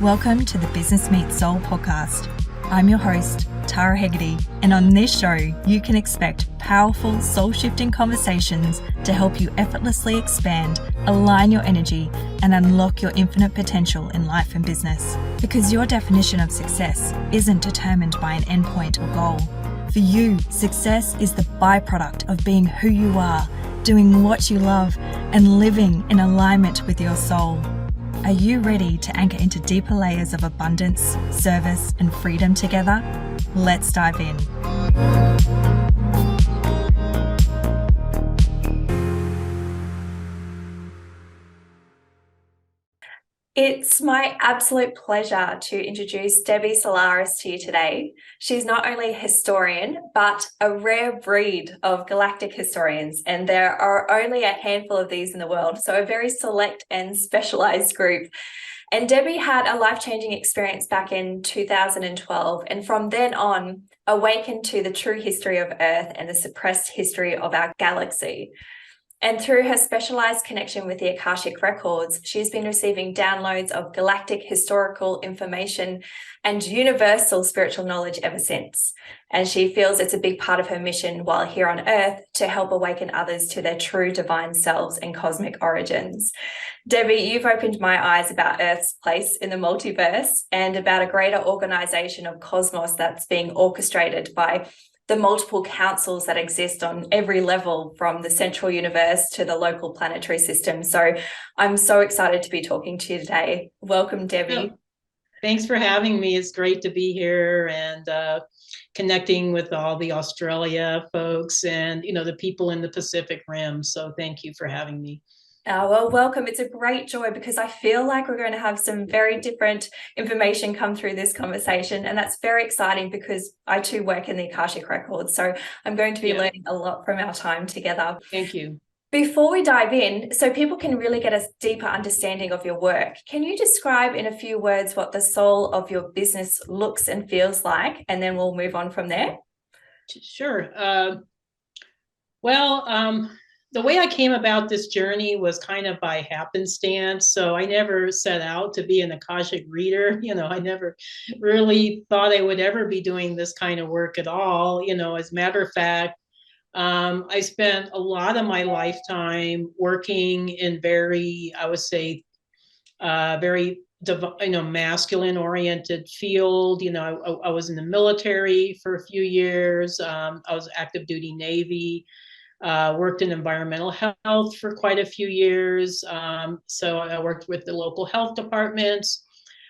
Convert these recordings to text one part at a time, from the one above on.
Welcome to the Business Meets Soul podcast. I'm your host, Tara Hegarty, and on this show, you can expect powerful, soul-shifting conversations to help you effortlessly expand, align your energy, and unlock your infinite potential in life and business. Because your definition of success isn't determined by an endpoint or goal. For you, success is the byproduct of being who you are, doing what you love, and living in alignment with your soul. Are you ready to anchor into deeper layers of abundance, service, and freedom together? Let's dive in. It's my absolute pleasure to introduce Debbie Solaris to you today. She's not only a historian, but a rare breed of galactic historians, and there are only a handful of these in the world, so a very select and specialized group. And Debbie had a life-changing experience back in 2012, and from then on, awakened to the true history of Earth and the suppressed history of our galaxy. And through her specialized connection with the Akashic Records, she's been receiving downloads of galactic historical information and universal spiritual knowledge ever since. And she feels it's a big part of her mission while here on Earth to help awaken others to their true divine selves and cosmic origins. Debbie, you've opened my eyes about Earth's place in the multiverse and about a greater organization of cosmos that's being orchestrated by the multiple councils that exist on every level, from the central universe to the local planetary system. So I'm so excited to be talking to you today. Welcome, Debbie. Thanks for having me. It's great to be here and connecting with all the Australia folks and, the people in the Pacific Rim. So thank you for having me. Well, welcome. It's a great joy because I feel like we're going to have some very different information come through this conversation. And that's very exciting because I too work in the Akashic Records. So I'm going to be learning a lot from our time together. Thank you. Before we dive in, so people can really get a deeper understanding of your work, can you describe in a few words what the soul of your business looks and feels like? And then we'll move on from there. Sure. The way I came about this journey was kind of by happenstance. So I never set out to be an Akashic reader. I never really thought I would ever be doing this kind of work at all. As a matter of fact, I spent a lot of my lifetime working in very, I would say, very masculine oriented field. I was in the military for a few years. I was active duty Navy. Worked in environmental health for quite a few years. So I worked with the local health departments.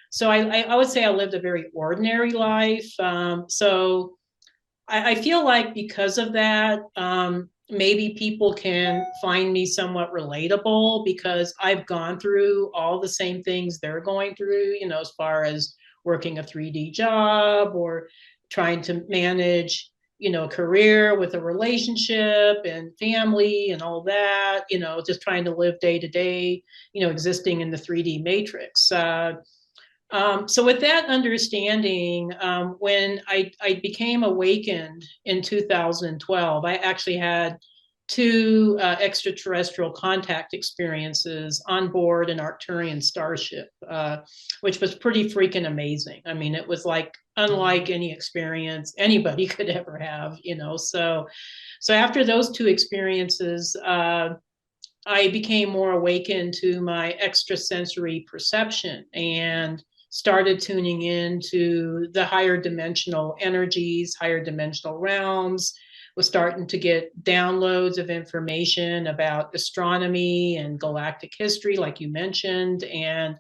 So I would say I lived a very ordinary life. So I feel like because of that, maybe people can find me somewhat relatable because I've gone through all the same things they're going through, as far as working a 3D job or trying to manage career with a relationship and family and all that, just trying to live day to day, existing in the 3D matrix. So with that understanding, when I became awakened in 2012, I actually had two extraterrestrial contact experiences on board an Arcturian starship, which was pretty freaking amazing. I mean, it was like unlike any experience anybody could ever have, So after those two experiences, I became more awakened to my extrasensory perception and started tuning into the higher dimensional energies, higher dimensional realms. Was starting to get downloads of information about astronomy and galactic history, like you mentioned. And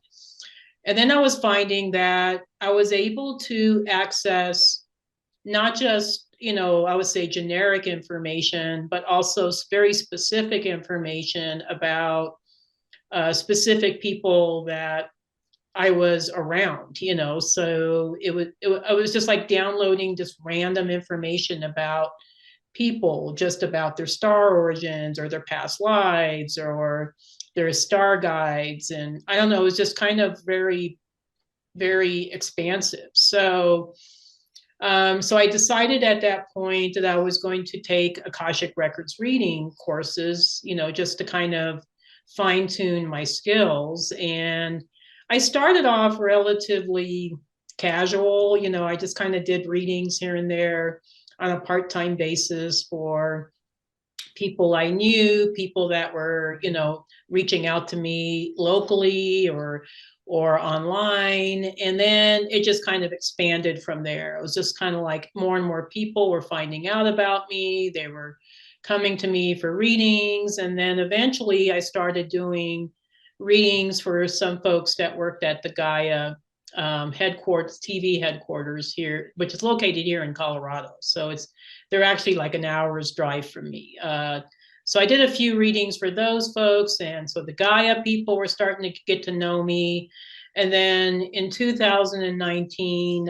then I was finding that I was able to access not just, I would say generic information, but also very specific information about specific people that I was around, So it was just like downloading just random information about people, just about their star origins or their past lives or their star guides. And I don't know, it was just kind of very, very expansive. So I decided at that point that I was going to take Akashic Records reading courses, just to kind of fine tune my skills. And I started off relatively casual. You know, I just kind of did readings here and there on a part-time basis for people I knew, people that were, you know, reaching out to me locally or online. And then it just kind of expanded from there. It was just kind of like more and more people were finding out about me. They were coming to me for readings. And then eventually I started doing readings for some folks that worked at the Gaia headquarters, TV headquarters here, which is located here in Colorado. So they're actually like an hour's drive from me. So I did a few readings for those folks. And so the Gaia people were starting to get to know me. And then in 2019,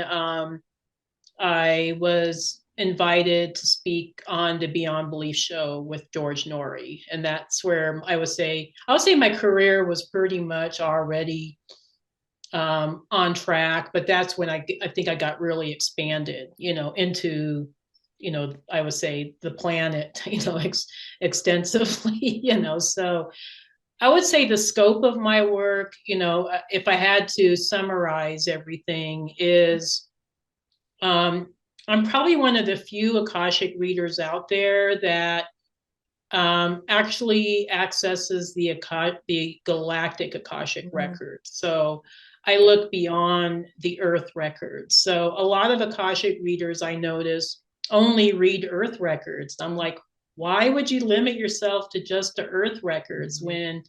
I was invited to speak on the Beyond Belief show with George Norrie. And that's where I would say my career was pretty much already on track, but that's when I think I got really expanded, you know, into, you know, I would say the planet, you know, extensively, you know. So I would say the scope of my work, you know, if I had to summarize everything, is I'm probably one of the few Akashic readers out there that actually accesses the Galactic Akashic Records. So I look beyond the Earth records. So a lot of Akashic readers, I notice, only read Earth records. I'm like, why would you limit yourself to just the Earth records when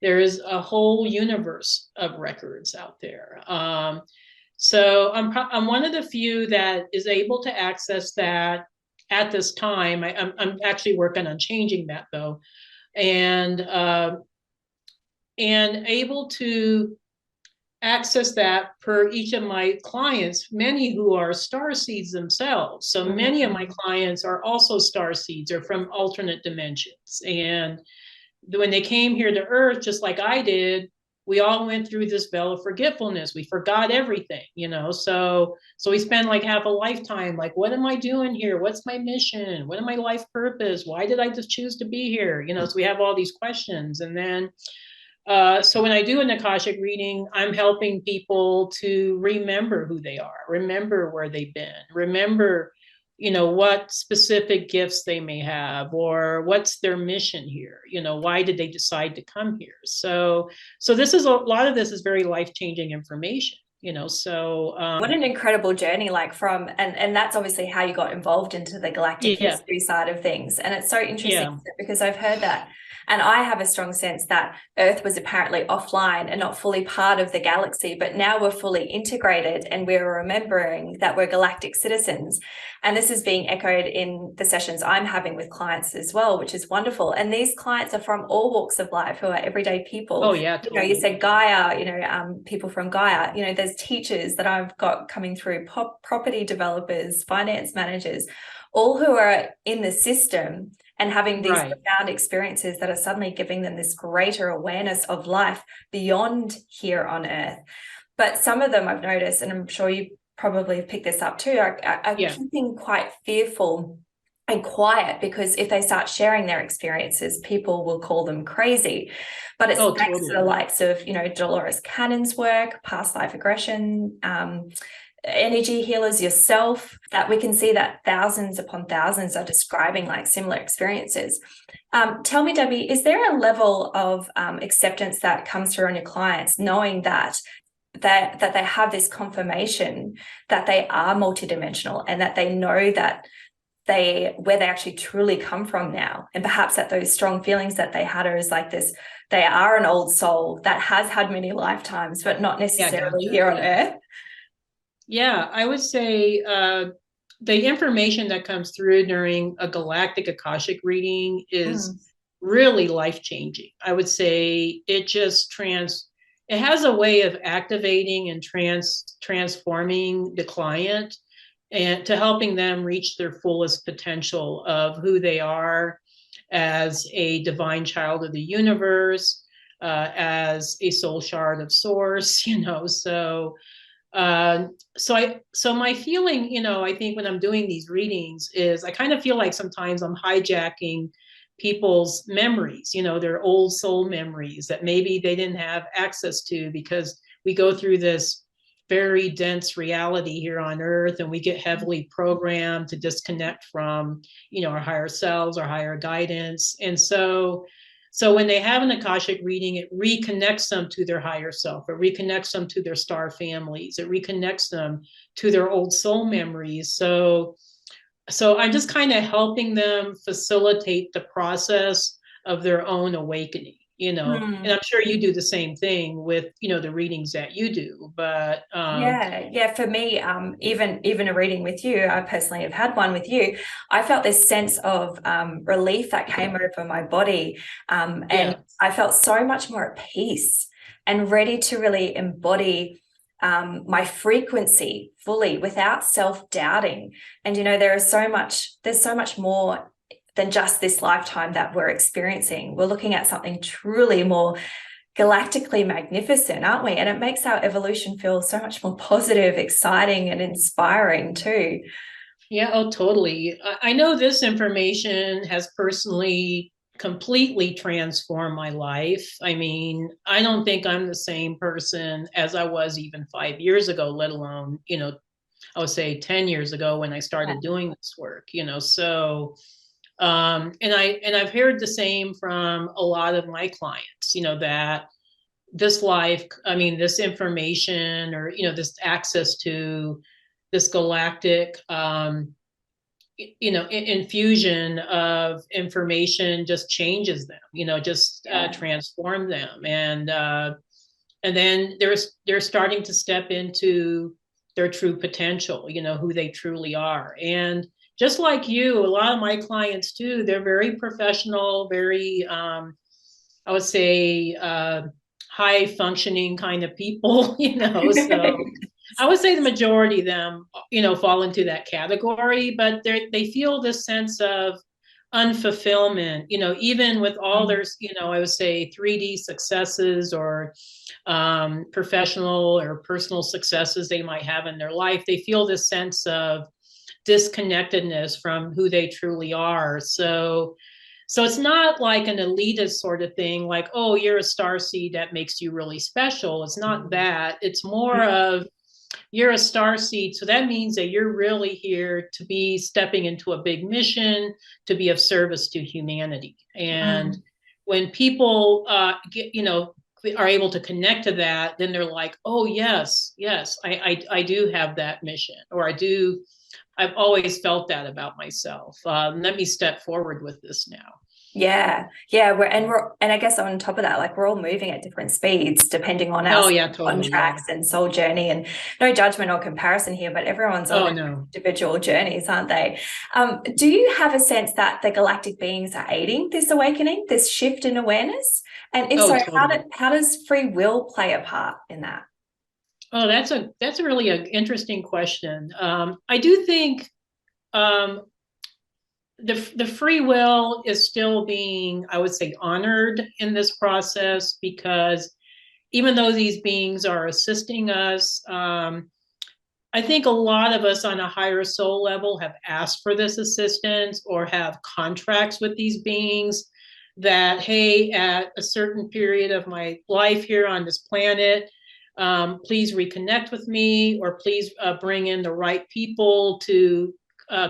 there is a whole universe of records out there? So I'm one of the few that is able to access that at this time. I'm actually working on changing that though, and able to access that per each of my clients, many who are starseeds themselves. So many of my clients are also starseeds or from alternate dimensions. And when they came here to Earth, just like I did, we all went through this veil of forgetfulness. We forgot everything, you know. So we spend like half a lifetime, like, what am I doing here? What's my mission? What is my life purpose? Why did I just choose to be here? You know, so we have all these questions. And then, so when I do an Akashic reading, I'm helping people to remember who they are, remember where they've been, remember, you know, what specific gifts they may have, or what's their mission here. You know, why did they decide to come here? So this is a lot of this is very life-changing information, you know. So what an incredible journey, like from and that's obviously how you got involved into the galactic history side of things. And it's so interesting because I've heard that, and I have a strong sense that Earth was apparently offline and not fully part of the galaxy, but now we're fully integrated and we're remembering that we're galactic citizens. And this is being echoed in the sessions I'm having with clients as well, which is wonderful. And these clients are from all walks of life, who are everyday people. Oh yeah, totally. You know, you said Gaia, you know, people from Gaia, you know, there's teachers that I've got coming through, property developers, finance managers, all who are in the system and having these profound experiences that are suddenly giving them this greater awareness of life beyond here on Earth. But some of them I've noticed, and I'm sure you probably have picked this up too, are keeping quite fearful and quiet, because if they start sharing their experiences, people will call them crazy. But it's thanks to the likes of, you know, Dolores Cannon's work, past life regression, energy healers, yourself, that we can see that thousands upon thousands are describing like similar experiences. Tell me, Debbie, is there a level of acceptance that comes through on your clients, knowing that they have this confirmation that they are multidimensional, and that they know that where they actually truly come from now, and perhaps that those strong feelings that they had are like this, they are an old soul that has had many lifetimes, but not necessarily here on Earth? Yeah, I would say the information that comes through during a galactic Akashic reading is really life-changing. I would say it just it has a way of activating and transforming the client, and to helping them reach their fullest potential of who they are as a divine child of the universe, as a soul shard of source, you know. So my feeling, you know, I think when I'm doing these readings is I kind of feel like sometimes I'm hijacking people's memories, you know, their old soul memories that maybe they didn't have access to because we go through this very dense reality here on Earth, and we get heavily programmed to disconnect from, our higher selves, our higher guidance. And so when they have an Akashic reading, it reconnects them to their higher self. It reconnects them to their star families. It reconnects them to their old soul memories. So I'm just kind of helping them facilitate the process of their own awakening. And I'm sure you do the same thing with, the readings that you do, but yeah, for me, even a reading with you, I personally have had one with you. I felt this sense of relief that came over my body, and I felt so much more at peace and ready to really embody my frequency fully without self-doubting. And there's so much more than just this lifetime that we're experiencing. We're looking at something truly more galactically magnificent, aren't we? And it makes our evolution feel so much more positive, exciting, and inspiring too. Yeah, oh, totally. I know this information has personally completely transformed my life. I mean, I don't think I'm the same person as I was even 5 years ago, let alone, I would say 10 years ago when I started doing this work, so and I've heard the same from a lot of my clients, that this life, I mean, this information or, this access to this galactic, infusion of information just changes them, just transform them. And then they're starting to step into their true potential, who they truly are. And just like you, a lot of my clients too, they're very professional, very, I would say, high functioning kind of people, so I would say the majority of them, fall into that category, but they feel this sense of unfulfillment, even with all their, I would say 3D successes or professional or personal successes they might have in their life. They feel this sense of disconnectedness from who they truly are. So it's not like an elitist sort of thing, like, oh, you're a starseed, that makes you really special. It's not that. It's more of, you're a starseed, so that means that you're really here to be stepping into a big mission, to be of service to humanity. And when people are able to connect to that, then they're like, oh yes, I do have that mission, or I've always felt that about myself. Let me step forward with this now. Yeah. And I guess on top of that, like, we're all moving at different speeds depending on our contracts and soul journey, and no judgment or comparison here, but everyone's on individual journeys, aren't they? Do you have a sense that the galactic beings are aiding this awakening, this shift in awareness? And if so, totally. How does free will play a part in that? Oh, that's a really interesting question. I do think the free will is still being, I would say, honored in this process, because even though these beings are assisting us, I think a lot of us on a higher soul level have asked for this assistance or have contracts with these beings that, hey, at a certain period of my life here on this planet, please reconnect with me, or please bring in the right people to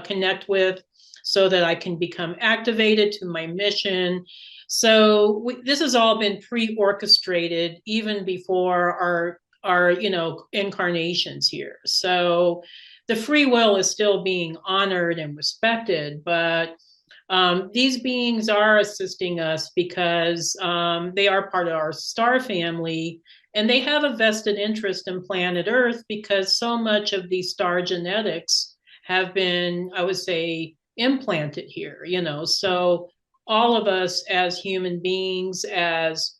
connect with so that I can become activated to my mission. So this has all been pre-orchestrated even before our incarnations here. So the free will is still being honored and respected, but these beings are assisting us because they are part of our star family, and they have a vested interest in planet Earth because so much of these star genetics have been, I would say, implanted here, so all of us as human beings, as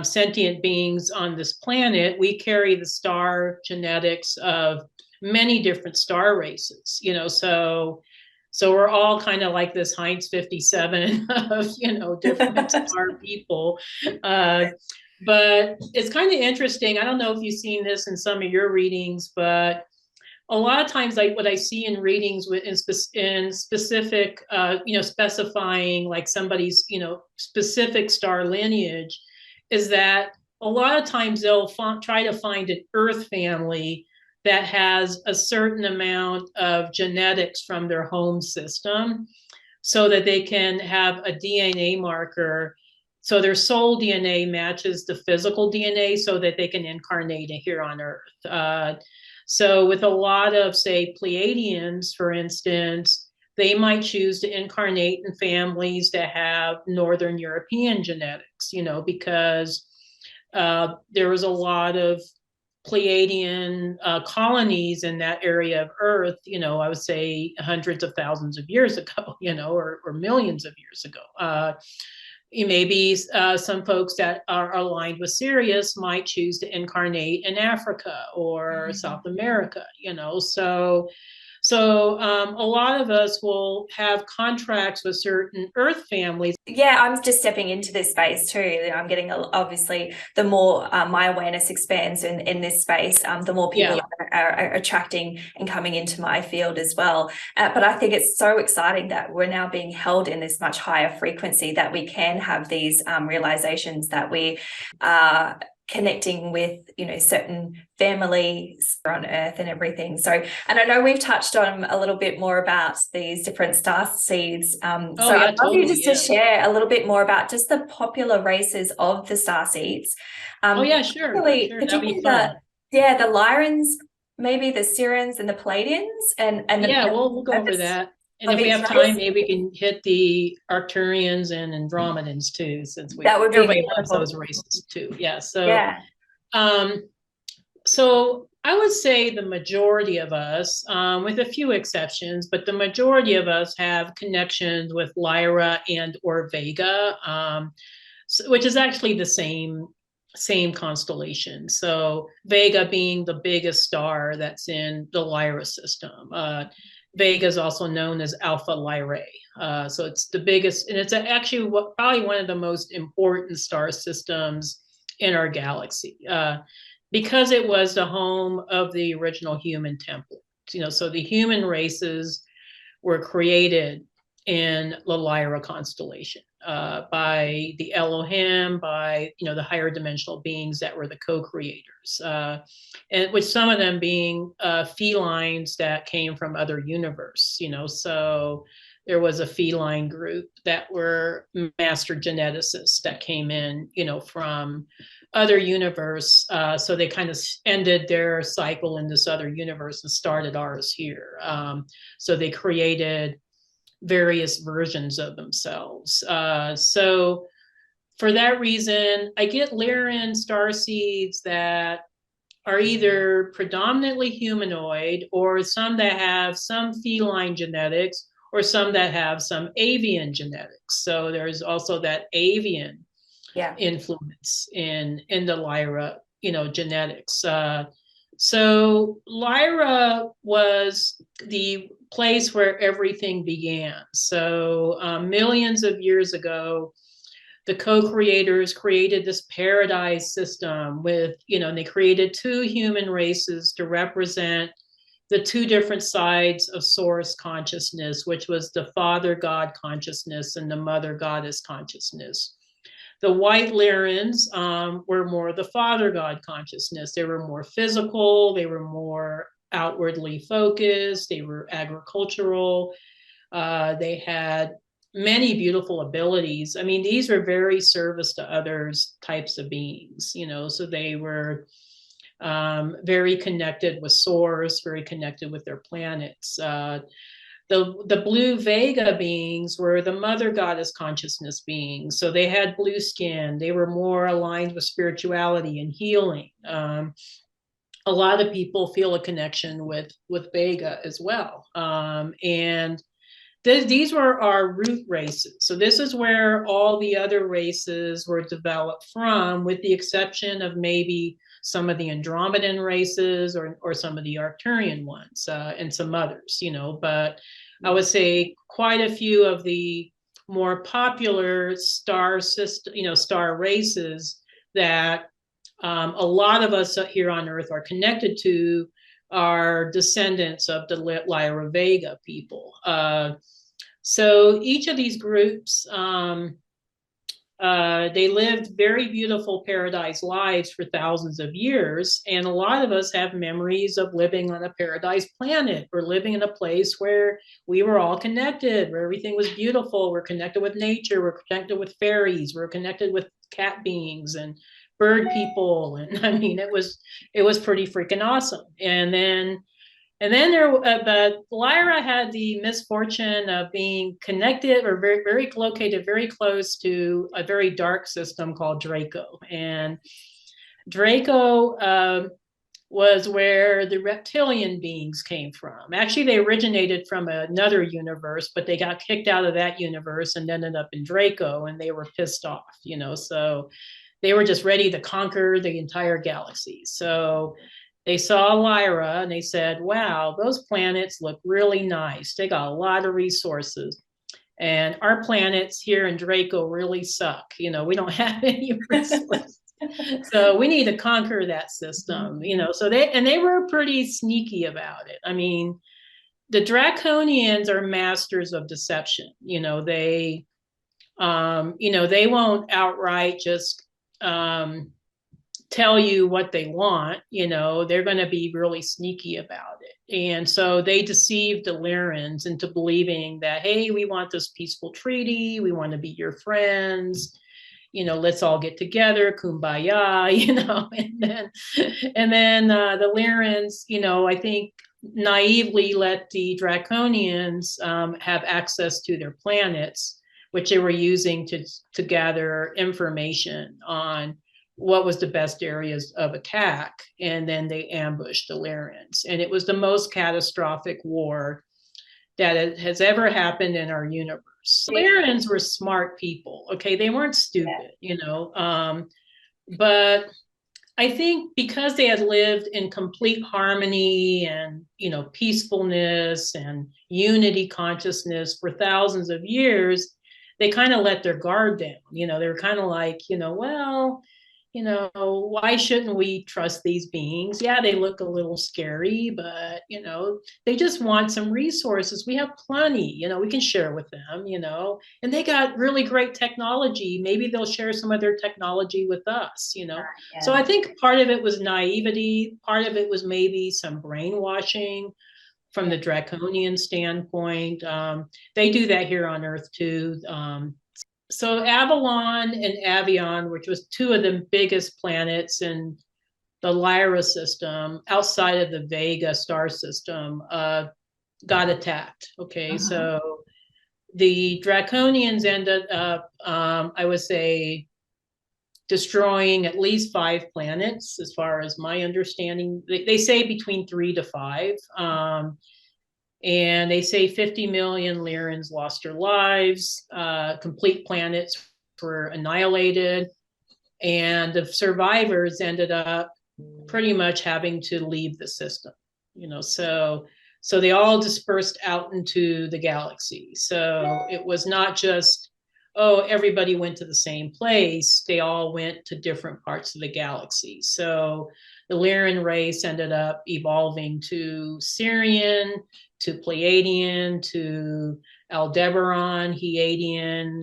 sentient beings on this planet, we carry the star genetics of many different star races, so we're all kind of like this Heinz 57 of different star people. But it's kind of interesting. I don't know if you've seen this in some of your readings, but a lot of times, like what I see in readings in specific, specifying like somebody's, specific star lineage, is that a lot of times they'll try to find an Earth family that has a certain amount of genetics from their home system so that they can have a DNA marker. So their soul DNA matches the physical DNA so that they can incarnate here on Earth. So with a lot of, say, Pleiadians, for instance, they might choose to incarnate in families that have Northern European genetics, because there was a lot of Pleiadian colonies in that area of Earth, I would say hundreds of thousands of years ago, or millions of years ago. Maybe some folks that are aligned with Sirius might choose to incarnate in Africa or South America, So a lot of us will have contracts with certain Earth families. Yeah, I'm just stepping into this space too. I'm getting, obviously, the more my awareness expands in this space, the more people are attracting and coming into my field as well. But I think it's so exciting that we're now being held in this much higher frequency, that we can have these realizations that we are connecting with, certain families on Earth and everything. So, and I know we've touched on a little bit more about these different star seeds. I'd love you just to share a little bit more about just the popular races of the star seeds. Sure. Particularly the Lyrans, maybe the Sirians and the Pleiadians, and we'll go over that. And if we have time, maybe we can hit the Arcturians and Andromedans too, since everybody loves those races too. So I would say the majority of us, with a few exceptions, but the majority of us have connections with Lyra and or Vega, which is actually the same constellation. So Vega being the biggest star that's in the Lyra system. Vega is also known as Alpha Lyrae. So it's the biggest, and it's actually probably one of the most important star systems in our galaxy, because it was the home of the original human template. So the human races were created in the Lyra constellation by the Elohim, by the higher dimensional beings that were the co-creators, and with some of them being felines that came from other universe. So there was a feline group that were master geneticists that came in, from other universe. So they kind of ended their cycle in this other universe and started ours here. So they created various versions of themselves. So for that reason, I get Lyran starseeds that are either predominantly humanoid, or some that have some feline genetics, or some that have some avian genetics. So there's also that avian influence in the Lyra, genetics. So Lyra was the place where everything began. So millions of years ago, the co-creators created this paradise system with, and they created two human races to represent the two different sides of source consciousness, which was the father god consciousness and the mother goddess consciousness. The white Lyrans were more the father god consciousness. They were more physical. They were more outwardly focused. They were agricultural. They had many beautiful abilities. I mean, these were very service to others types of beings, so they were very connected with source, very connected with their planets. The blue Vega beings were the mother goddess consciousness beings. So they had blue skin. They were more aligned with spirituality and healing. A lot of people feel a connection with Vega as well. And these were our root races. So this is where all the other races were developed from, with the exception of maybe some of the Andromedan races or some of the Arcturian ones, and some others, but I would say quite a few of the more popular star races that a lot of us here on Earth are connected to are descendants of the Lyra Vega people. So each of these groups They lived very beautiful paradise lives for thousands of years. And a lot of us have memories of living on a paradise planet or living in a place where we were all connected, where everything was beautiful. We're connected with nature. We're connected with fairies. We're connected with cat beings and bird people. And I mean, it was pretty freaking awesome. But Lyra had the misfortune of being connected or very located very close to a very dark system called Draco. And Draco was where the reptilian beings came from. Actually, they originated from another universe, but they got kicked out of that universe and ended up in Draco, and they were pissed off, so they were just ready to conquer the entire galaxy. So they saw Lyra and they said, wow, those planets look really nice. They got a lot of resources. And our planets here in Draco really suck. We don't have any resources. So we need to conquer that system, So they were pretty sneaky about it. I mean, the Draconians are masters of deception. They won't outright just tell you what they want. They're going to be really sneaky about it. And so they deceived the Lyrans into believing that, hey, we want this peaceful treaty. We want to be your friends. Let's all get together, kumbaya, and then the Lyrans, I think naively let the Draconians have access to their planets, which they were using to gather information on what was the best areas of attack. And then they ambushed the Lyrans. And it was the most catastrophic war that has ever happened in our universe. Lyrans were smart people. Okay. They weren't stupid, but I think because they had lived in complete harmony and, peacefulness and unity consciousness for thousands of years, they kind of let their guard down. They were kind of like, well, why shouldn't we trust these beings? Yeah, they look a little scary, but, they just want some resources. We have plenty, we can share with them, and they got really great technology. Maybe they'll share some of their technology with us, Yeah. So I think part of it was naivety. Part of it was maybe some brainwashing from the Draconian standpoint. They do that here on Earth too. So Avalon and Avion, which was two of the biggest planets in the Lyra system outside of the Vega star system, got attacked. Okay, so the Draconians ended up, I would say, destroying at least 5 planets, as far as my understanding. They say between 3 to 5. And they say 50 million Lyrans lost their lives. Complete planets were annihilated. And the survivors ended up pretty much having to leave the system. So they all dispersed out into the galaxy. So it was not just, everybody went to the same place. They all went to different parts of the galaxy. So the Lyran race ended up evolving to Sirian, to Pleiadian, to Aldebaran, Pleiadian,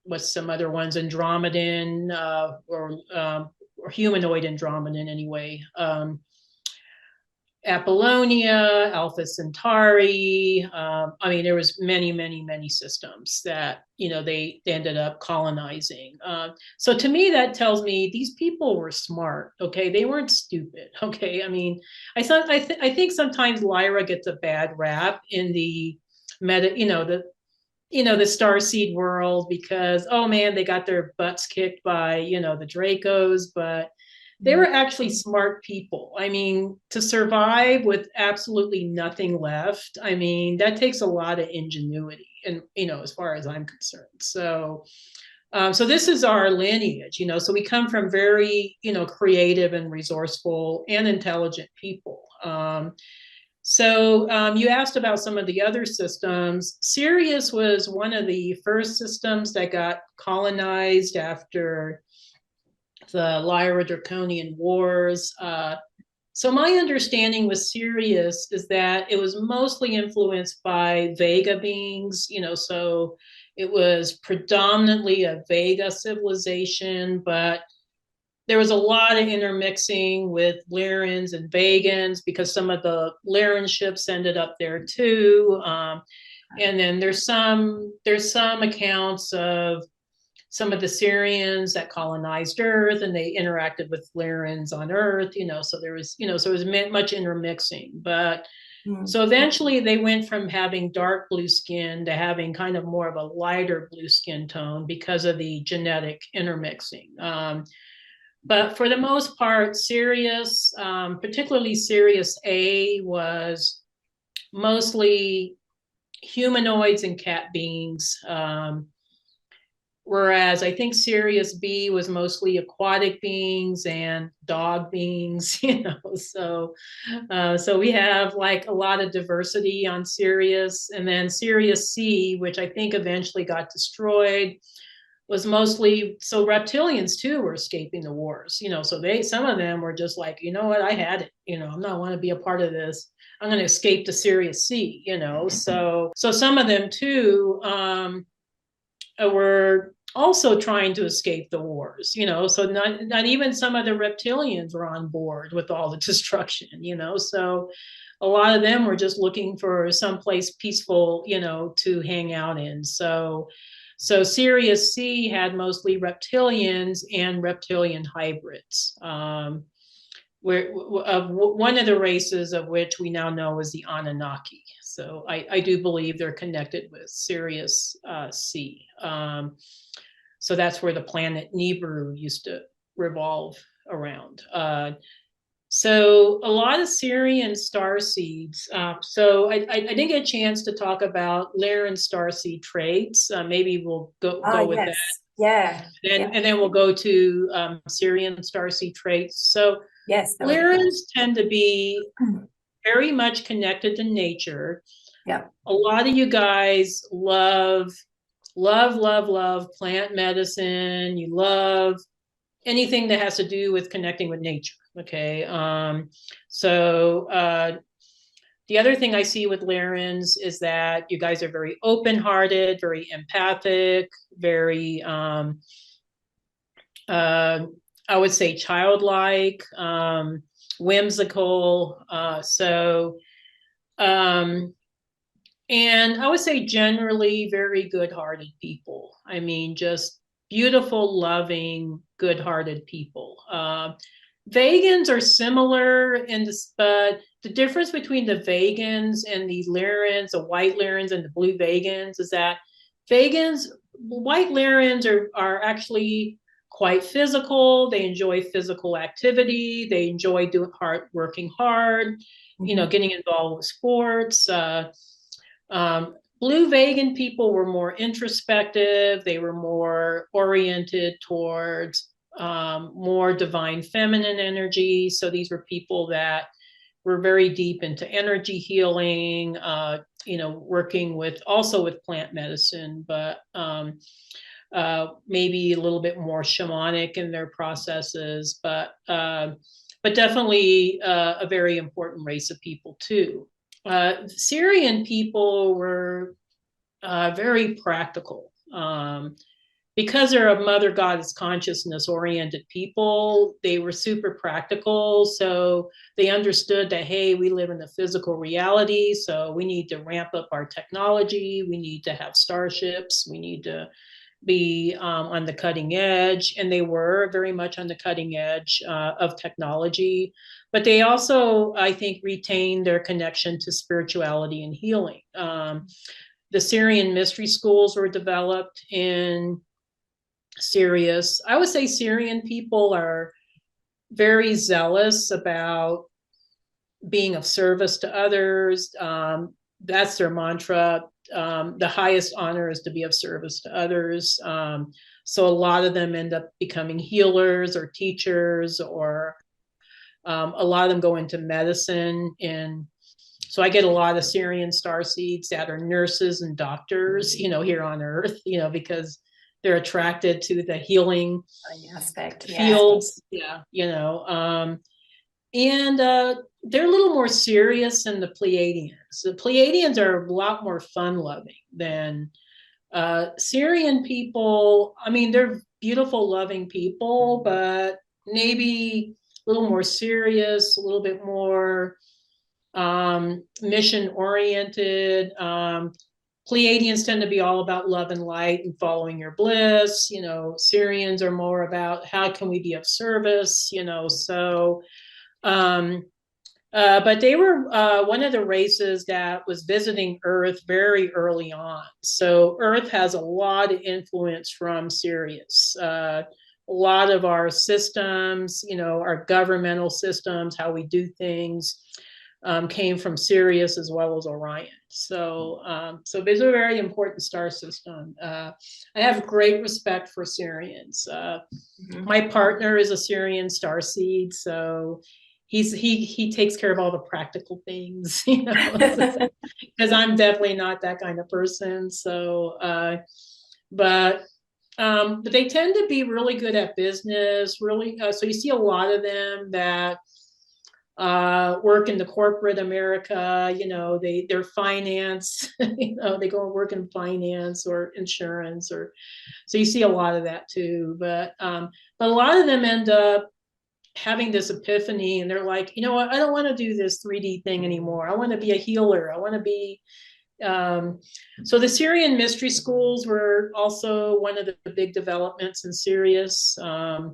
what's some other ones, Andromedan, or humanoid Andromedan anyway. Apollonia, Alpha Centauri. There was many systems that, they ended up colonizing. So to me, that tells me these people were smart. Okay. They weren't stupid. Okay. I think sometimes Lyra gets a bad rap in the meta, the Starseed world because, oh man, they got their butts kicked by, the Dracos, but they were actually smart people. To survive with absolutely nothing left, that takes a lot of ingenuity, and as far as I'm concerned. So this is our lineage, so we come from very, creative and resourceful and intelligent people. You asked about some of the other systems. Sirius was one of the first systems that got colonized after the Lyra Draconian Wars. So my understanding with Sirius is that it was mostly influenced by Vega beings, so it was predominantly a Vega civilization, but there was a lot of intermixing with Lyrans and Vegans because some of the Lyran ships ended up there too. And then there's some accounts of some of the Sirians that colonized Earth and they interacted with Lyrans on Earth, so there was, so it was much intermixing. But so eventually they went from having dark blue skin to having kind of more of a lighter blue skin tone because of the genetic intermixing. But for the most part, Sirius, particularly Sirius A, was mostly humanoids and cat beings. Whereas I think Sirius B was mostly aquatic beings and dog beings, so we have like a lot of diversity on Sirius. And then Sirius C, which I think eventually got destroyed, was mostly, so reptilians too were escaping the wars, so some of them were just like, you know what, I had it, I'm not want to be a part of this. I'm going to escape to Sirius C, so some of them too were also trying to escape the wars, so not even some of the reptilians were on board with all the destruction, so a lot of them were just looking for someplace peaceful, to hang out in. So Sirius C had mostly reptilians and reptilian hybrids, where one of the races of which we now know is the Anunnaki. So I do believe they're connected with Sirius C. So that's where the planet Nibiru used to revolve around. So a lot of Sirian starseeds. So I didn't get a chance to talk about Lyran starseed traits. Maybe we'll go with yes. that. Yeah. And then we'll go to Sirian starseed traits. So yes, Lyrans tend to be very much connected to nature. Yeah. A lot of you guys love plant medicine. You love anything that has to do with connecting with nature. Okay. So the other thing I see with Lyrans is that you guys are very open-hearted, very empathic, very, I would say childlike, whimsical. And I would say generally very good-hearted people. I mean, just beautiful, loving, good-hearted people. Vegans are similar in this, but the difference between the Vegans and the Lyrans, the white Lyrans and the blue Vegans, is that white Lyrans are actually quite physical. They enjoy physical activity. They enjoy working hard, getting involved with sports. Blue Vegan people were more introspective. They were more oriented towards more divine feminine energy. So these were people that were very deep into energy healing, working also with plant medicine, but maybe a little bit more shamanic in their processes, but definitely a very important race of people too. Sirian people were very practical. Because they're a mother goddess consciousness oriented people, they were super practical. So they understood that, hey, we live in a physical reality, so we need to ramp up our technology. We need to have starships. We need to be on the cutting edge. And they were very much on the cutting edge of technology. But they also, I think, retained their connection to spirituality and healing. The Sirian mystery schools were developed in Sirius. I would say Sirian people are very zealous about being of service to others. That's their mantra. The highest honor is to be of service to others. So a lot of them end up becoming healers or teachers, or a lot of them go into medicine. So I get a lot of Sirian starseeds that are nurses and doctors, here on Earth, because they're attracted to the healing aspect fields. And they're a little more serious than the Pleiadians. The Pleiadians are a lot more fun-loving than Sirian people. I mean, they're beautiful, loving people, but maybe a little more serious, a little bit more mission oriented. Pleiadians tend to be all about love and light and following your bliss. You know, Sirians are more about how can we be of service, you know, so but they were one of the races that was visiting Earth very early on. So Earth has a lot of influence from Sirius. A lot of our systems, you know, our governmental systems, how we do things, came from Sirius as well as Orion. So, so these are a very important star system. I have great respect for Sirians. My partner is a Sirian starseed, so he takes care of all the practical things, you know, because I'm definitely not that kind of person. So, but they tend to be really good at business. Really, so you see a lot of them that work in the corporate America. You know, they're finance. You know, they go and work in finance or insurance, or so you see a lot of that too. But a lot of them end up having this epiphany, and they're like, you know what, I don't want to do this 3D thing anymore. I want to be a healer. I want to be so the Sirian mystery schools were also one of the big developments in Sirius. A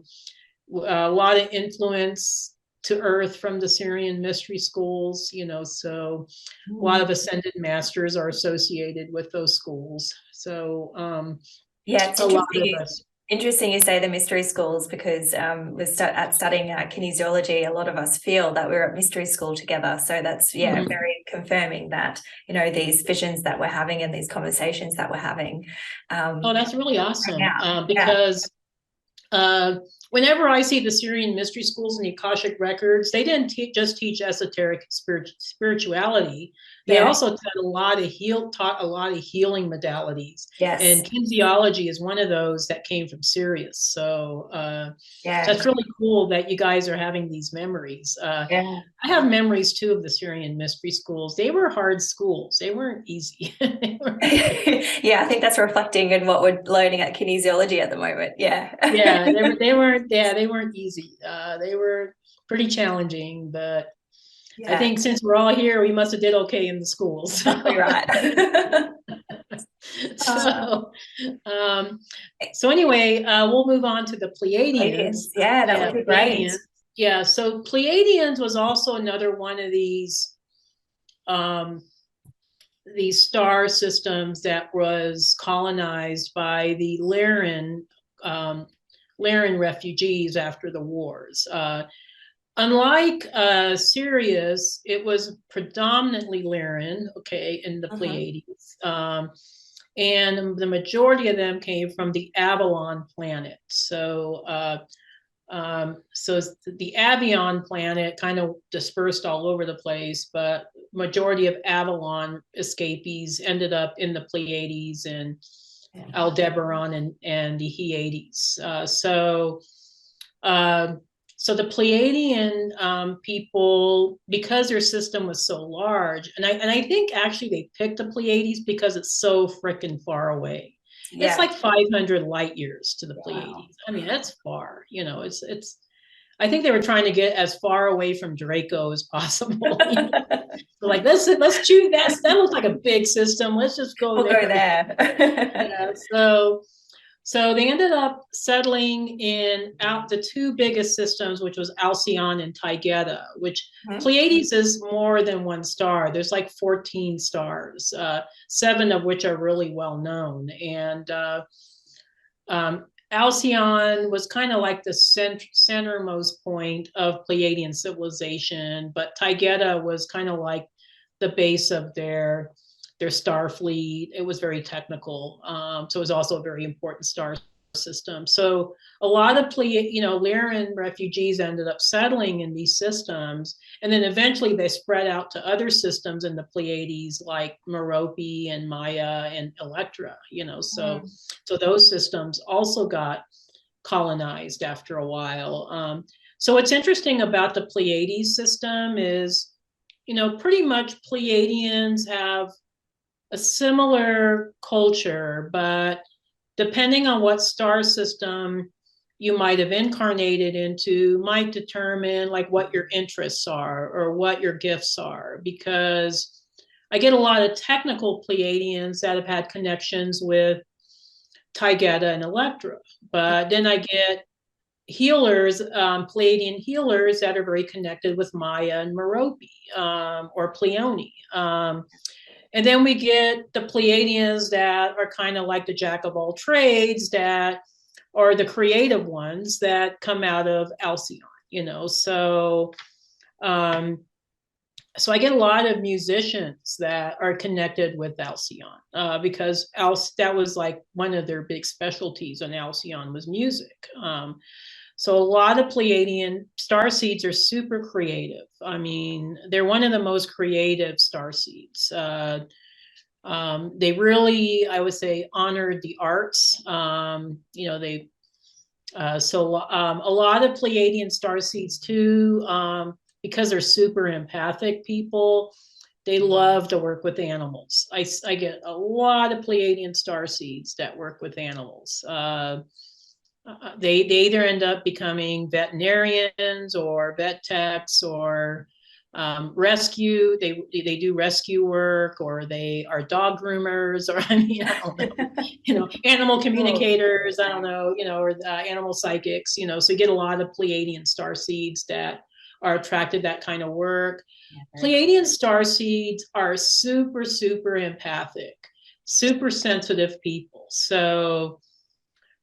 lot of influence to Earth from the Sirian mystery schools, you know, so a lot of ascended masters are associated with those schools. So yeah, it's a lot of us. Interesting you say the mystery schools, because at studying kinesiology, a lot of us feel that we're at mystery school together. So that's, very confirming that, you know, these visions that we're having and these conversations that we're having. Oh, that's really awesome. Because whenever I see the Sirian mystery schools and the Akashic Records, they didn't just teach esoteric spirituality. They also taught a lot of healing modalities. Yes. And kinesiology is one of those that came from Sirius. So that's really cool that you guys are having these memories. I have memories too of the Sirian mystery schools. They were hard schools. They weren't easy. Yeah, I think that's reflecting in what we're learning at kinesiology at the moment. Yeah. Yeah, they weren't easy. They were pretty challenging, but I think since we're all here, we must have did okay in the schools. Exactly right. So anyway, we'll move on to the Pleiadians. Yeah, that would be great. Yeah, so Pleiadians was also another one of these star systems that was colonized by the Lyran refugees after the wars. Unlike Sirius, it was predominantly Lyran, in the Pleiades. And the majority of them came from the Avalon planet. So the Avion planet kind of dispersed all over the place, but majority of Avalon escapees ended up in the Pleiades and Aldebaran and the Hyades. So the Pleiadian people, because their system was so large, and I think actually they picked the Pleiades because it's so freaking far away. Yeah. It's like 500 light years to the Pleiades. I mean, that's far. You know, it's. I think they were trying to get as far away from Draco as possible. You know? So like let's choose that. That looks like a big system. Let's just go there. Go there. Yeah. So they ended up settling in the two biggest systems, which was Alcyon and Taygeta, which Pleiades is more than one star. There's like 14 stars, 7 of which are really well known. And Alcyon was kind of like the centermost point of Pleiadian civilization, but Taygeta was kind of like the base of their star fleet. It was very technical. So it was also a very important star system. So a lot of Lyran refugees ended up settling in these systems. And then eventually they spread out to other systems in the Pleiades, like Merope and Maya and Electra, you know, so those systems also got colonized after a while. So what's interesting about the Pleiades system is, pretty much Pleiadians have a similar culture, but depending on what star system you might have incarnated into might determine like what your interests are or what your gifts are. Because I get a lot of technical Pleiadians that have had connections with Taygeta and Electra, but then I get healers, Pleiadian healers that are very connected with Maya and Merope, or Pleione. And then we get the Pleiadians that are kind of like the jack of all trades, that are the creative ones that come out of Alcyon, so I get a lot of musicians that are connected with Alcyon, because that was like one of their big specialties on Alcyon was music. So a lot of Pleiadian starseeds are super creative. I mean, they're one of the most creative starseeds. They really, I would say, honored the arts. They so a lot of Pleiadian starseeds too, because they're super empathic people. They love to work with animals. I get a lot of Pleiadian starseeds that work with animals. They either end up becoming veterinarians or vet techs or rescue. They do rescue work, or they are dog groomers, or I don't know, animal communicators. I don't know, or animal psychics. So you get a lot of Pleiadian starseeds that are attracted to that kind of work. Pleiadian starseeds are super, super empathic, super sensitive people. So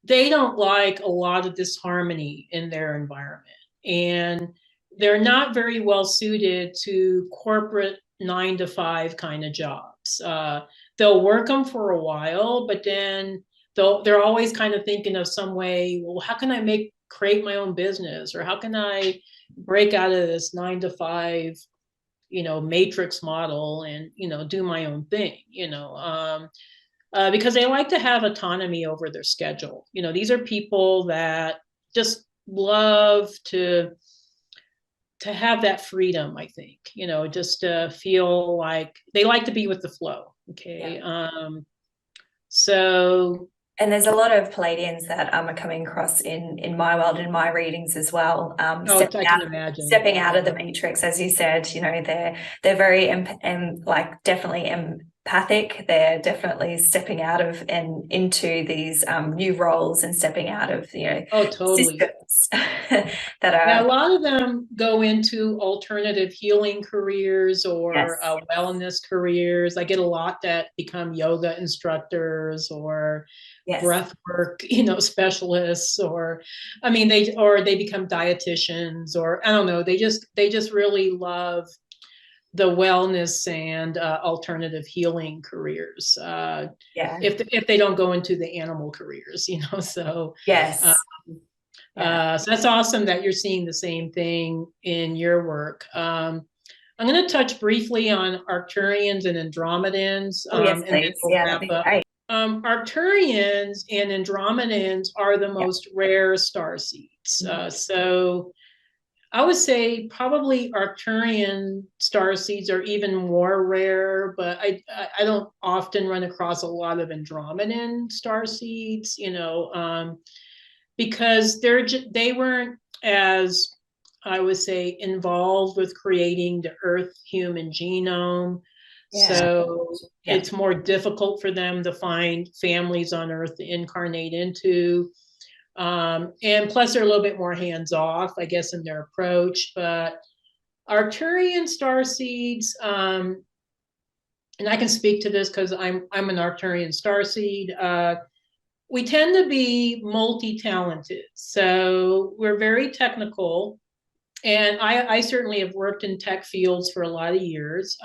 they don't like a lot of disharmony in their environment. And they're not very well suited to corporate 9 to 5 kind of jobs. They'll work them for a while, but then they're always kind of thinking of some way, well, how can I create my own business? Or how can I break out of this 9 to 5, matrix model and, do my own thing, because they like to have autonomy over their schedule. These are people that just love to have that freedom, I think, just to feel like they like to be with the flow. Okay. Yeah. And there's a lot of Pleiadians that are coming across in my world, in my readings as well. I can imagine. Stepping out of the matrix, as you said, they're very definitely empathic. They're definitely stepping out of and into these new roles and stepping out of totally systems that are. Now, a lot of them go into alternative healing careers or wellness careers. I get a lot that become yoga instructors or breath work, specialists, or they become dietitians, or I don't know. They just really love the wellness and alternative healing careers. If they don't go into the animal careers, so yes. So that's awesome that you're seeing the same thing in your work. I'm going to touch briefly on Arcturians and Andromedans. And then we'll wrap up. Arcturians and Andromedans are the most rare starseeds. So I would say probably Arcturian starseeds are even more rare, but I don't often run across a lot of Andromedan starseeds, because they weren't as, I would say, involved with creating the Earth human genome. So it's more difficult for them to find families on Earth to incarnate into. And plus they're a little bit more hands-off, I guess, in their approach. But Arcturian starseeds, and I can speak to this because I'm an Arcturian starseed, we tend to be multi-talented. So we're very technical. And I certainly have worked in tech fields for a lot of years.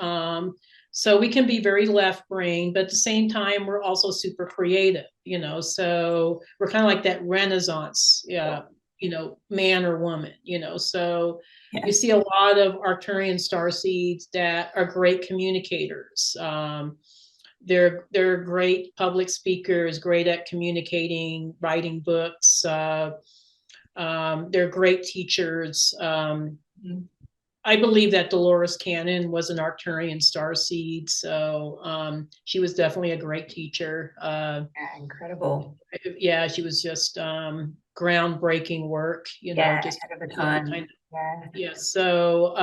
So we can be very left-brained, but at the same time, we're also super creative, so we're kind of like that Renaissance, man or woman, so you see a lot of Arcturian starseeds that are great communicators. They're great public speakers, great at communicating, writing books. They're great teachers. I believe that Dolores Cannon was an Arcturian starseed, so she was definitely a great teacher. Incredible. Yeah, she was just groundbreaking work, just ahead of the time. kind of, yeah. So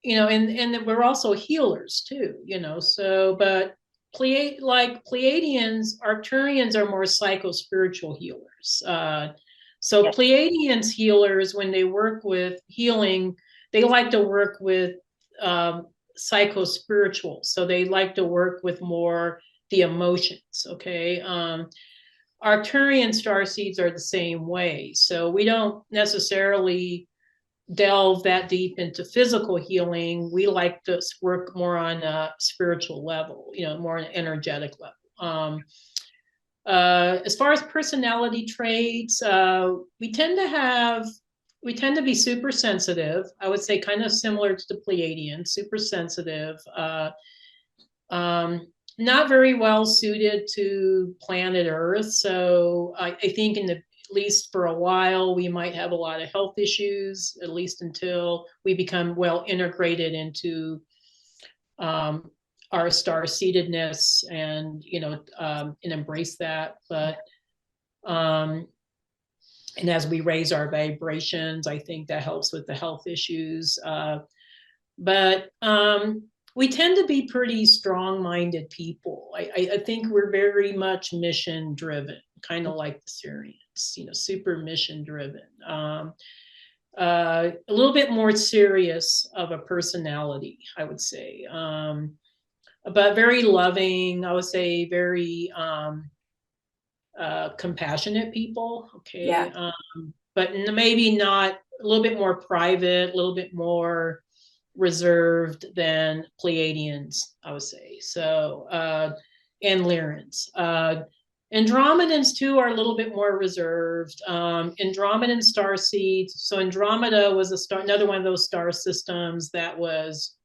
and we're also healers too, So, but Pleiadians, Arcturians are more psycho-spiritual healers. So Pleiadians healers, when they work with healing, they like to work with psycho-spiritual. So they like to work with more the emotions. Okay. Arcturian starseeds are the same way. So we don't necessarily delve that deep into physical healing. We like to work more on a spiritual level, more on an energetic level. As far as personality traits, we tend to be super sensitive. I would say kind of similar to the Pleiadian, super sensitive. Not very well suited to planet Earth. So I think at least for a while, we might have a lot of health issues, at least until we become well integrated into our star-seededness and embrace that. But and as we raise our vibrations, I think that helps with the health issues. But we tend to be pretty strong-minded people. I think we're very much mission-driven, kind of like the Sirians, super mission-driven. A little bit more serious of a personality, I would say. But very loving, I would say very compassionate people, okay? Yeah. But maybe not, a little bit more private, a little bit more reserved than Pleiadians, I would say. So, and Lyrans. Andromedans too are a little bit more reserved. Andromedan starseeds. So Andromeda was another one of those star systems that was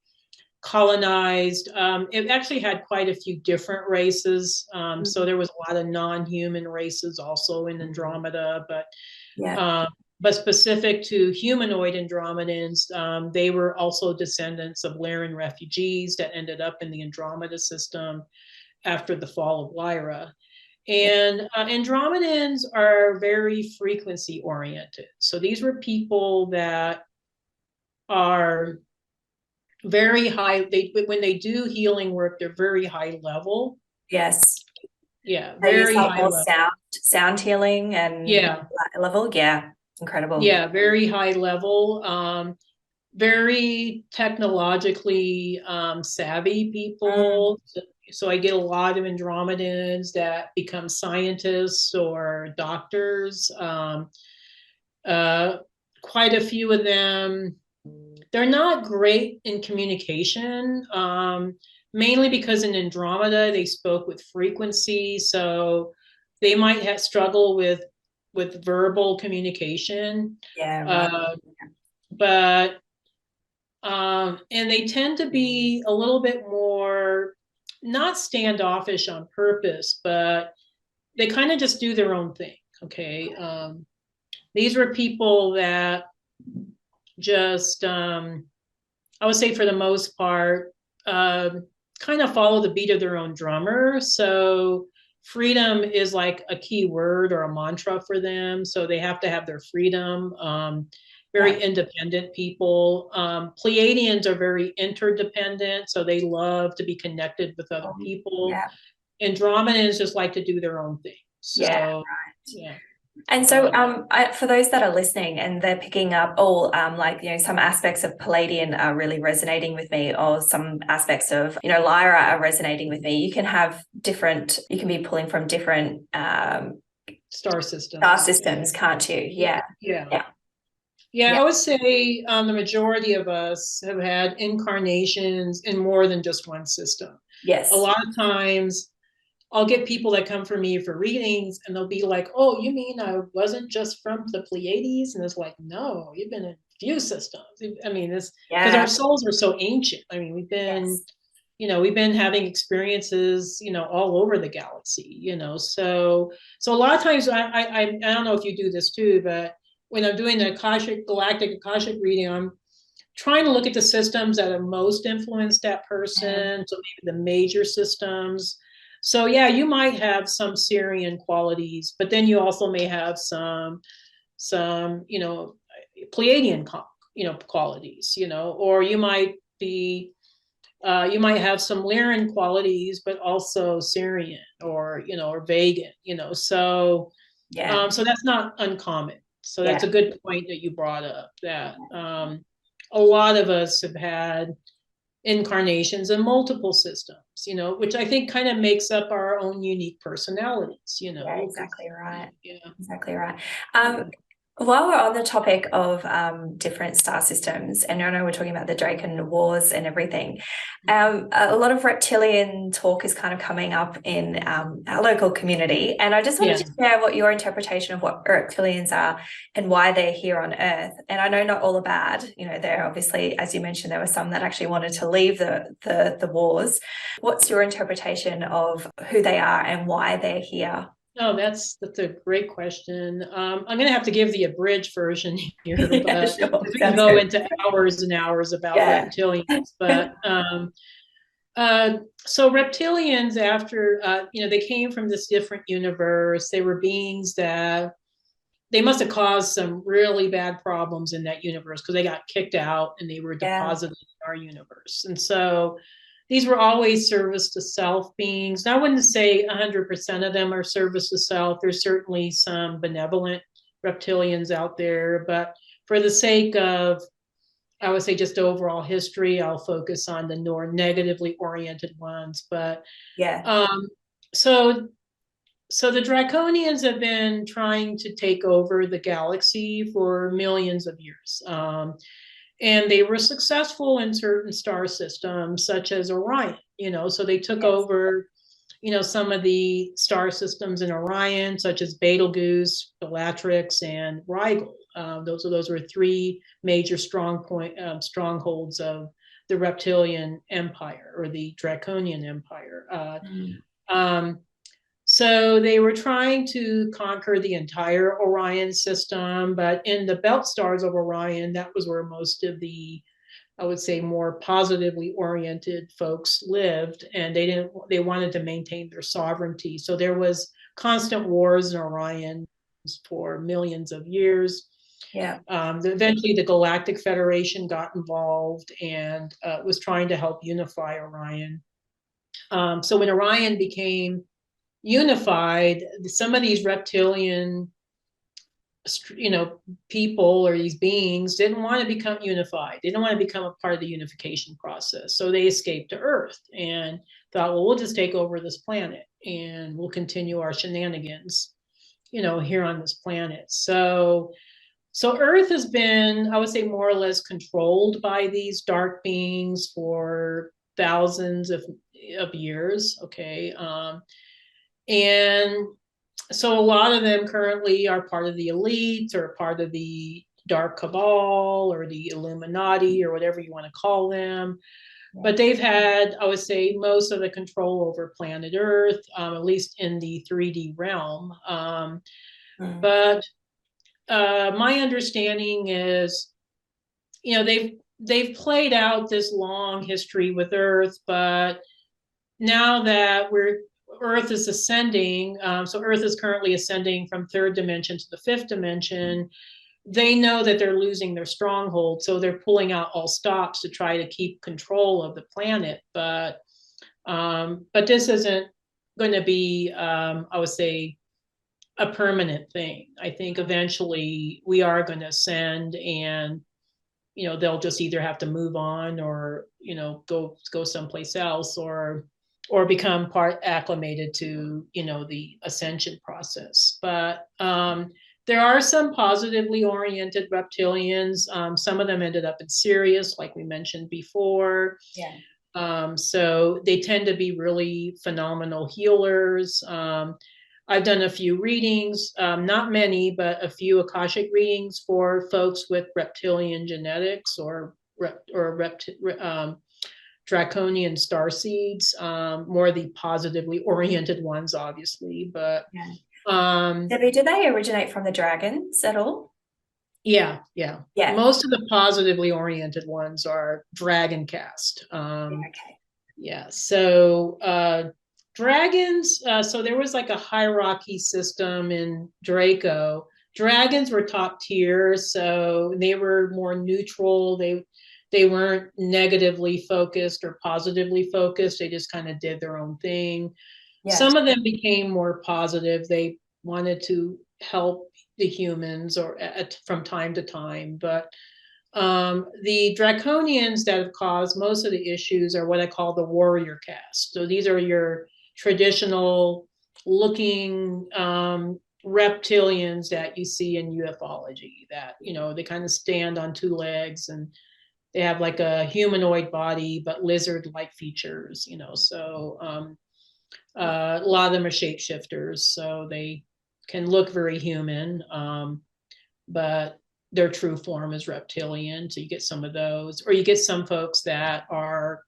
colonized. It actually had quite a few different races. So there was a lot of non-human races also in Andromeda, but specific to humanoid Andromedans, they were also descendants of Lyran refugees that ended up in the Andromeda system after the fall of Lyra. And Andromedans are very frequency oriented. So these were people that are very high. When they do healing work, they're very high level. Yes. Yeah, They use very high more level. sound healing and level. Yeah, incredible. Yeah, very high level. Very technologically savvy people. So I get a lot of Andromedans that become scientists or doctors. Quite a few of them, they're not great in communication, mainly because in Andromeda, they spoke with frequency. So they might struggle with verbal communication. Yeah, right. But and they tend to be a little bit more not standoffish on purpose, but they kind of just do their own thing. Okay. These were people that just, I would say for the most part, kind of follow the beat of their own drummer. So freedom is like a key word or a mantra for them. So they have to have their freedom. Very independent people. Pleiadians are very interdependent, so they love to be connected with other people. Andromedans just like to do their own thing. So, And so for those that are listening and they're picking up, some aspects of Pleiadian are really resonating with me, or some aspects of, Lyra are resonating with me. You can be pulling from different star systems, can't you? Yeah, I would say the majority of us have had incarnations in more than just one system. Yes. A lot of times I'll get people that come for me for readings and they'll be like, oh, you mean I wasn't just from the Pleiades? And it's like, no, you've been in a few systems. I mean, because our souls are so ancient. I mean, we've been we've been having experiences, all over the galaxy, so a lot of times I don't know if you do this too, but when I'm doing the Galactic Akashic reading, I'm trying to look at the systems that have most influenced that person, so maybe the major systems. So yeah, you might have some Sirian qualities, but then you also may have some Pleiadian qualities, or you might have some Lyran qualities, but also Sirian or Vegan, so so that's not uncommon. So that's a good point that you brought up, that a lot of us have had incarnations in multiple systems, which I think kind of makes up our own unique personalities, Yeah, exactly right. Yeah. Exactly right. While we're on the topic of different star systems, and I know we're talking about the Draken Wars and everything, a lot of reptilian talk is kind of coming up in our local community. And I just wanted to share what your interpretation of what reptilians are and why they're here on Earth. And I know not all are bad. They're obviously, as you mentioned, there were some that actually wanted to leave the wars. What's your interpretation of who they are and why they're here? Oh, that's a great question. I'm going to have to give the abridged version here, but Sure. we can go into hours and hours about reptilians. But so reptilians, after they came from this different universe. They were beings that they must have caused some really bad problems in that universe, because they got kicked out and they were deposited in our universe. And so these were always service to self beings. I wouldn't say 100% of them are service to self. There's certainly some benevolent reptilians out there, but for the sake of, I would say, just overall history, I'll focus on the more negatively oriented ones. But so the Draconians have been trying to take over the galaxy for millions of years. And they were successful in certain star systems, such as Orion, so they took over, some of the star systems in Orion, such as Betelgeuse, Bellatrix, and Rigel. Those were three major strongholds of the Reptilian Empire, or the Draconian Empire. So they were trying to conquer the entire Orion system, but in the belt stars of Orion, that was where most of the, I would say, more positively oriented folks lived, and they wanted to maintain their sovereignty. So there was constant wars in Orion for millions of years. Eventually the Galactic Federation got involved and was trying to help unify Orion. So when Orion became unified, some of these reptilian people, or these beings, didn't want to become unified. They didn't want to become a part of the unification process. So they escaped to Earth and thought, well, we'll just take over this planet and we'll continue our shenanigans, here on this planet. So Earth has been, I would say, more or less controlled by these dark beings for thousands of years. Okay. And so a lot of them currently are part of the elite, or part of the dark cabal, or the Illuminati, or whatever you want to call them. But they've had, I would say, most of the control over planet Earth, at least in the 3D realm. But my understanding is, they've played out this long history with Earth, but now that Earth is ascending, so Earth is currently ascending from third dimension to the fifth dimension. They know that they're losing their stronghold, so they're pulling out all stops to try to keep control of the planet. But this isn't going to be, I would say, a permanent thing. I think eventually we are going to ascend, and they'll just either have to move on, or go someplace else, or become acclimated to the ascension process. But there are some positively oriented reptilians. Some of them ended up in Sirius, like we mentioned before. So they tend to be really phenomenal healers. I've done a few readings, not many, but a few Akashic readings for folks with reptilian genetics, or Draconian starseeds, more the positively oriented ones, obviously, but Debbie, do they originate from the dragons at all? Yeah. Yeah. Most of the positively oriented ones are dragon cast. Okay. Yeah. So dragons, so there was like a hierarchy system in Draco. Dragons were top tier, so they were more neutral. They weren't negatively focused or positively focused. They just kind of did their own thing. Yeah. Some of them became more positive. They wanted to help the humans or from time to time, but the Draconians that have caused most of the issues are what I call the warrior caste. So these are your traditional looking reptilians that you see in ufology, that, you know, they kind of stand on two legs and they have like a humanoid body but lizard-like features, you know. So a lot of them are shapeshifters, so they can look very human, but their true form is reptilian. So you get some of those, or you get some folks that are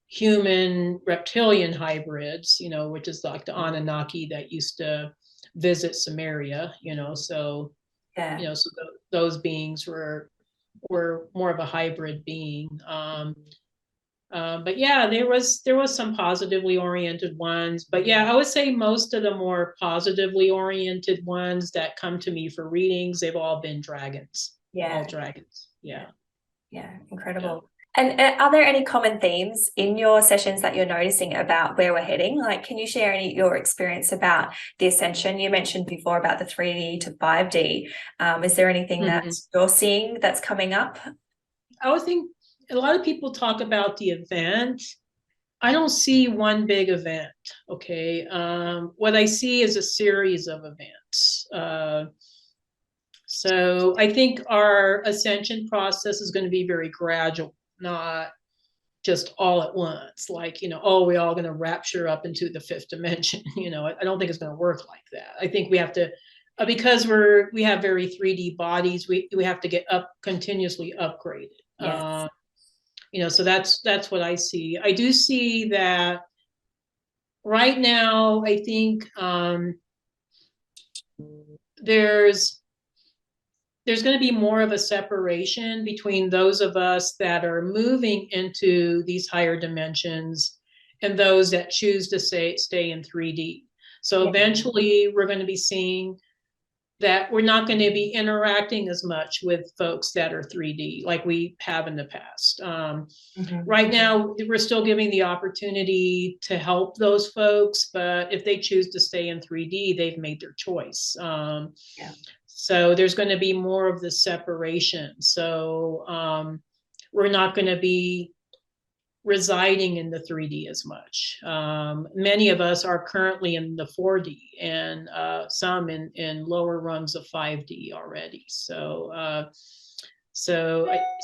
human reptilian hybrids, you know, which is like the Anunnaki that used to visit Samaria, you know. So Yeah. you know, so those beings were more of a hybrid being. But yeah, there was some positively oriented ones, but yeah, I would say most of the more positively oriented ones that come to me for readings, they've all been dragons. Yeah. All dragons. Yeah. Yeah. Incredible. And are there any common themes in your sessions that you're noticing about where we're heading? Like, can you share any your experience about the ascension? You mentioned before about the 3D to 5D. Is there anything that you're seeing that's coming up? I would think a lot of people talk about the event. I don't see one big event. Okay. What I see is a series of events. So I think our ascension process is going to be very gradual, not just all at once. Like, you know, oh, we're all going to rapture up into the fifth dimension. You know, I don't think it's going to work like that. I think we have to, because we have very 3D bodies, we have to get continuously upgraded. Yes. You know, so that's what I see. I do see that right now. I think there's going to be more of a separation between those of us that are moving into these higher dimensions and those that choose to stay in 3D. So eventually we're going to be seeing that we're not going to be interacting as much with folks that are 3D like we have in the past. Right now, we're still giving the opportunity to help those folks, but if they choose to stay in 3D, they've made their choice. So there's going to be more of the separation. So we're not going to be residing in the 3D as much. Many of us are currently in the 4D and some in lower rungs of 5D already. So I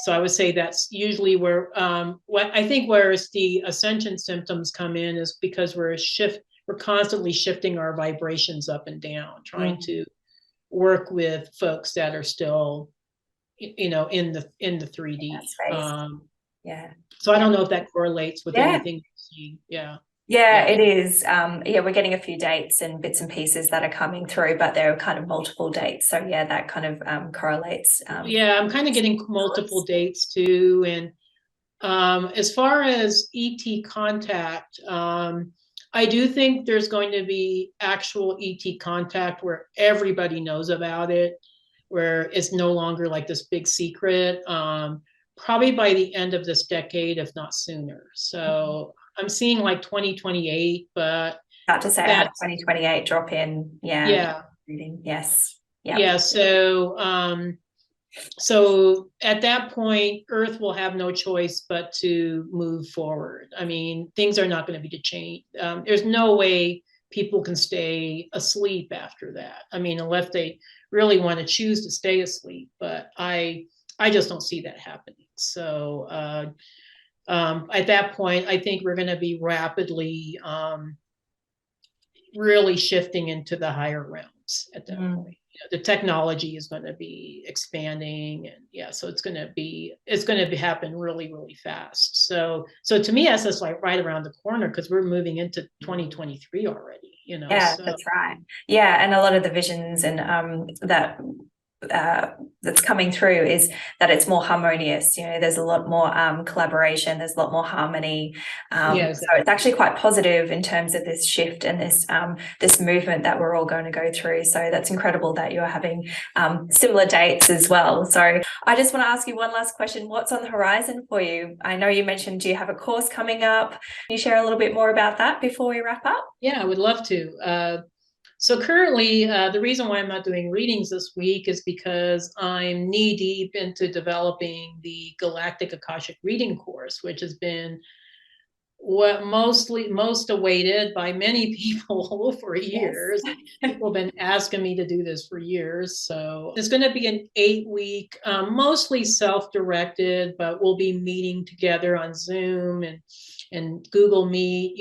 would say that's usually where what I think whereas the ascension symptoms come in is because we're constantly shifting our vibrations up and down, trying to work with folks that are still, you know, in the 3D. So I don't know if that correlates with anything you see. Yeah, it is. We're getting a few dates and bits and pieces that are coming through, but they're kind of multiple dates. So yeah, that kind of correlates. I'm kind of getting multiple dates too. And as far as ET contact, I do think there's going to be actual ET contact where everybody knows about it, where it's no longer like this big secret. Probably by the end of this decade, if not sooner. So I'm seeing like 2028, but about to say I had 2028 drop in. Yeah. Yes. Yeah. So at that point, Earth will have no choice but to move forward. I mean, things are not going to be changed. There's no way people can stay asleep after that. I mean, unless they really want to choose to stay asleep, but I just don't see that happening. So at that point, I think we're going to be rapidly really shifting into the higher realms at that point. the technology is going to be expanding, and so it's going to happen really, really fast. So to me, that's just like right around the corner, because we're moving into 2023 already, Yeah, that's right. Yeah, and a lot of the visions and that's coming through is that it's more harmonious. There's a lot more collaboration, there's a lot more harmony. So it's actually quite positive in terms of this shift and this movement that we're all going to go through. So that's incredible that you're having similar dates as well. So I just want to ask you one last question. What's on the horizon for you? I know you mentioned you have a course coming up. Can you share a little bit more about that before we wrap up? Yeah, I would love to. So currently, the reason why I'm not doing readings this week is because I'm knee deep into developing the Galactic Akashic Reading course, which has been most awaited by many people for years. Yes. People have been asking me to do this for years. So it's going to be an 8-week, mostly self-directed, but we'll be meeting together on Zoom and Google Meet,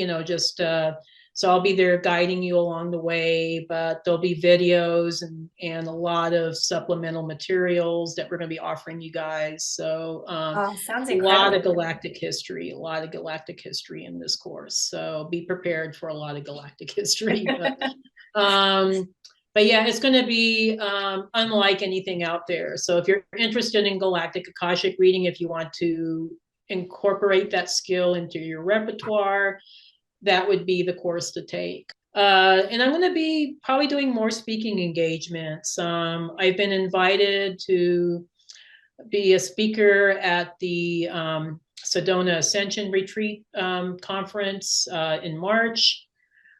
so I'll be there guiding you along the way, but there'll be videos and a lot of supplemental materials that we're going to be offering you guys. So sounds incredible. A lot of galactic history in this course. So be prepared for a lot of galactic history. But yeah, it's going to be unlike anything out there. So if you're interested in Galactic Akashic Reading, if you want to incorporate that skill into your repertoire, that would be the course to take. And I'm going to be probably doing more speaking engagements. I've been invited to be a speaker at the Sedona Ascension Retreat conference in March.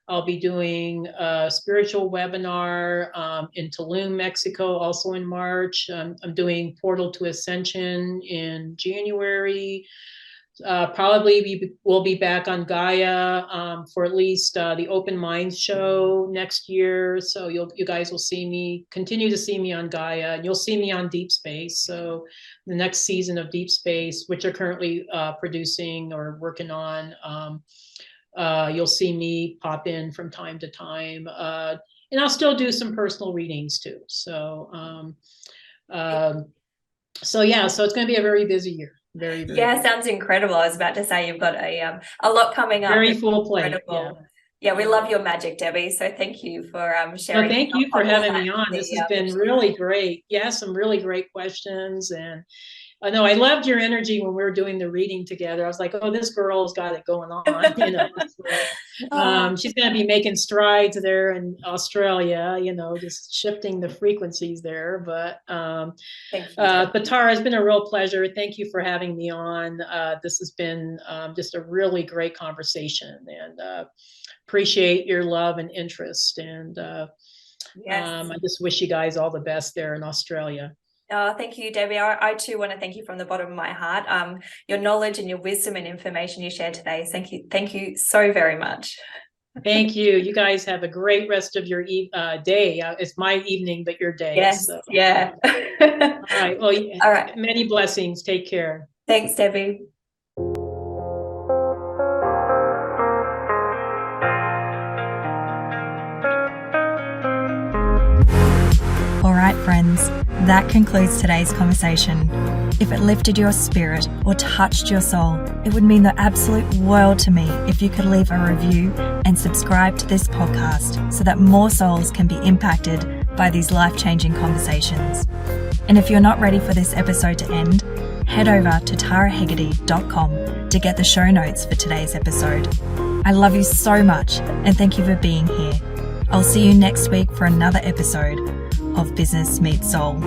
I'll be doing a spiritual webinar in Tulum, Mexico, also in March. I'm doing Portal to Ascension in January. Probably we'll be back on Gaia for at least the Open Minds show next year. So you guys will continue to see me on Gaia, and you'll see me on Deep Space. So the next season of Deep Space, which are currently producing or working on, you'll see me pop in from time to time. And I'll still do some personal readings too. So it's going to be a very busy year. Very busy. Sounds incredible. I was about to say you've got a lot coming up. Very full plate. Yeah, we love your magic, Debbie. So thank you for sharing. Well, thank you for having me on. This has been really great. Yeah, some really great questions. And I know I loved your energy when we were doing the reading together. I was like, oh, this girl's got it going on. She's going to be making strides there in Australia, just shifting the frequencies there. But Tara, it's been a real pleasure. Thank you for having me on. This has been just a really great conversation, and appreciate your love and interest. And I just wish you guys all the best there in Australia. Oh, thank you, Debbie. I too want to thank you from the bottom of my heart. Your knowledge and your wisdom and information you shared today. Thank you so very much. Thank you. You guys have a great rest of your day. It's my evening, but your day. Yes. So. Yeah. All right. Well, all right. Many blessings. Take care. Thanks, Debbie. All right, friends, that concludes today's conversation. If it lifted your spirit or touched your soul, it would mean the absolute world to me if you could leave a review and subscribe to this podcast so that more souls can be impacted by these life-changing conversations. And if you're not ready for this episode to end, head over to tarahegarty.com to get the show notes for today's episode. I love you so much and thank you for being here. I'll see you next week for another episode of Business Meets Soul.